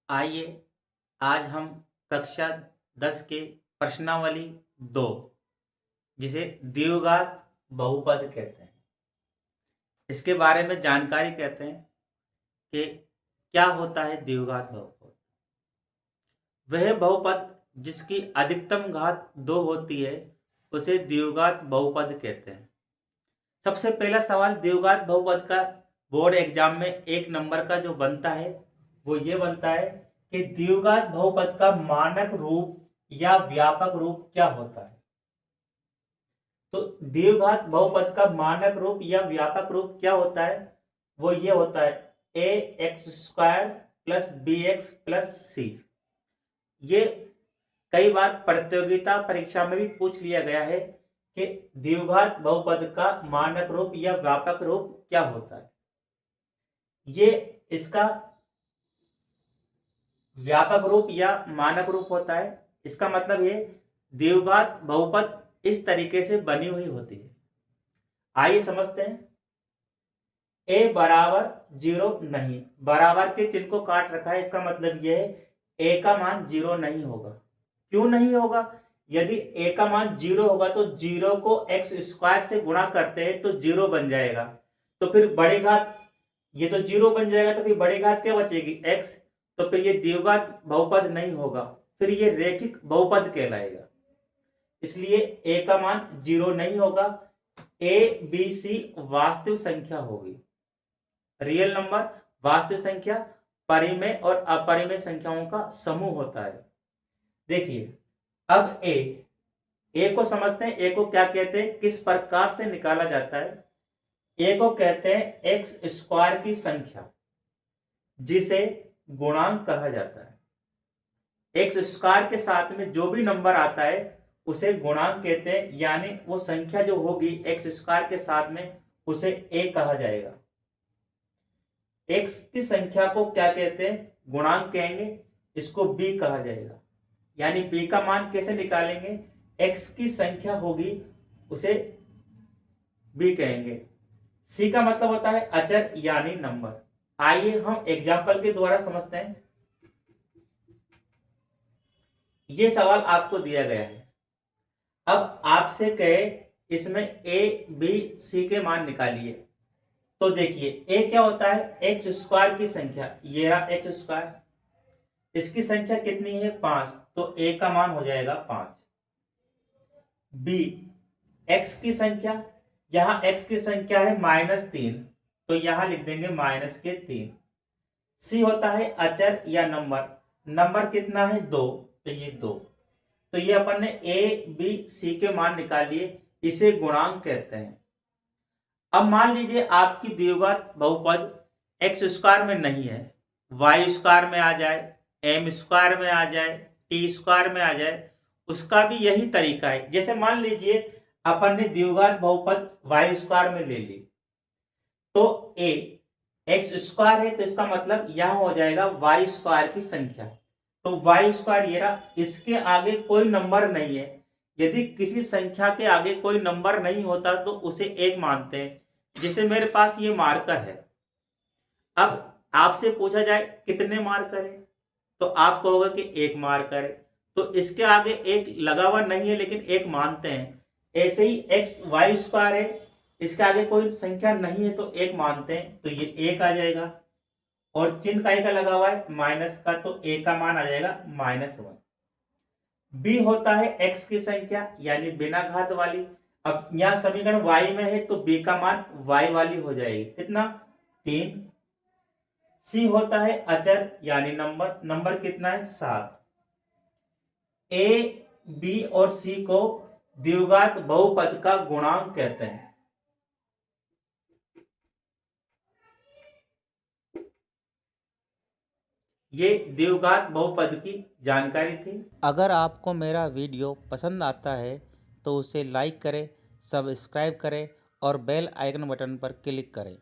आइए आज हम कक्षा 10 के प्रश्नावली 2 जिसे द्विघात बहुपद कहते हैं इसके बारे में जानकारी कहते हैं कि क्या होता है द्विघात बहुपद। वह बहुपद जिसकी अधिकतम घात 2 होती है उसे द्विघात बहुपद कहते हैं। सबसे पहला सवाल द्विघात बहुपद का बोर्ड एग्जाम में 1 नंबर का जो बनता है वो ये बनता है कि द्विघात बहुपद का मानक रूप या व्यापक रूप क्या होता है। तो द्विघात बहुपद का मानक रूप या व्यापक रूप क्या होता है, वो ये होता है A X square plus B X plus C. ये कई बार प्रतियोगिता परीक्षा में भी पूछ लिया गया है कि द्विघात बहुपद का मानक रूप या व्यापक रूप क्या होता है। ये इसका व्यापक रूप या मानक रूप होता है। इसका मतलब ये द्विघात बहुपद इस तरीके से बनी हुई होती है। आइए समझते हैं। ए बराबर 0 नहीं, बराबर के चिन्ह को काट रखा है, इसका मतलब यह है ए का मान 0 नहीं होगा। क्यों नहीं होगा? यदि ए का मान 0 होगा तो 0 को एक्स स्क्वायर से गुणा करते हैं तो 0 बन जाएगा। तो फिर बड़ी घात, ये तो 0 बन जाएगा, तो फिर बड़ी घात क्या बचेगी? एक्स। तो फिर ये द्विघात बहुपद नहीं होगा, फिर ये रैखिक बहुपद कहलाएगा। इसलिए ए का मान 0 नहीं होगा। ए बी सी वास्तविक संख्या होगी। रियल नंबर वास्तविक संख्या परिमेय और अपरिमेय संख्याओं का समूह होता है। देखिए अब ए को समझते हैं। ए को क्या कहते हैं, किस प्रकार से निकाला जाता है? ए को कहते हैं एक्स स्क्वायर की संख्या, जिसे गुणांक कहा जाता है। एक्स स्क्वायर के साथ में जो भी नंबर आता है उसे गुणांक कहते हैं, यानी वो संख्या जो होगी एक्स स्क्वायर के साथ में उसे ए कहा जाएगा। एक्स की संख्या को क्या कहते हैं? गुणांक कहेंगे, इसको बी कहा जाएगा। यानी बी का मान कैसे निकालेंगे? एक्स की संख्या होगी उसे बी कहेंगे। सी का मतलब होता है अचर यानी नंबर। आइए हम एग्जाम्पल के द्वारा समझते हैं। ये सवाल आपको दिया गया है। अब आपसे कहे इसमें ए बी सी के मान निकालिए। तो देखिए ए क्या होता है? एक्स स्क्वायर की संख्या, ये रहा एक्स स्क्वायर। इसकी संख्या कितनी है? 5, तो ए का मान हो जाएगा 5। बी एक्स की संख्या, यहां एक्स की संख्या है -3, तो यहां लिख देंगे -3। सी होता है अचर या नंबर, नंबर कितना है? 2, तो ये 2। तो ये अपन ने ए बी सी के मान निकाल लिए, इसे गुणांक कहते हैं। अब मान लीजिए आपकी द्विघात बहुपद एक्स स्क्वायर में नहीं है, वाई स्क्वायर में आ जाए, एम स्क्वायर में आ जाए, टी स्क्वायर में आ जाए, उसका भी यही तरीका है। जैसे मान लीजिए अपन ने द्विघात बहुपद वाई स्क्वायर में ले ली, तो ए एक्स स्क्वायर है, तो इसका मतलब यहां हो जाएगा वाई स्क्वायर की संख्या। तो वाई स्क्वायर ये रहा, इसके आगे कोई नंबर नहीं है। यदि किसी संख्या के आगे कोई नंबर नहीं होता तो उसे एक मानते हैं। जैसे मेरे पास ये मार्कर है, अब आपसे पूछा जाए कितने मार्कर है, तो आप कहोगे कि एक मार्कर है, तो इसके आगे एक लगा हुआ नहीं है लेकिन एक मानते हैं। ऐसे ही एक्स वाई स्क्वायर है, इसके आगे कोई संख्या नहीं है तो एक मानते हैं, तो ये एक आ जाएगा। और चिन्ह का लगा हुआ है माइनस का, तो ए का मान आ जाएगा -1। बी होता है एक्स की संख्या, यानी बिना घात वाली। अब यहां समीकरण वाई में है तो बी का मान वाई वाली हो जाएगी, कितना? 3। सी होता है अचर यानी नंबर, नंबर कितना है? 7। ए बी और सी को द्विघात बहुपद का गुणांक कहते हैं। ये द्विघात बहुपद की जानकारी थी। अगर आपको मेरा वीडियो पसंद आता है तो उसे लाइक करें, सब्सक्राइब करें और बेल आइकन बटन पर क्लिक करें।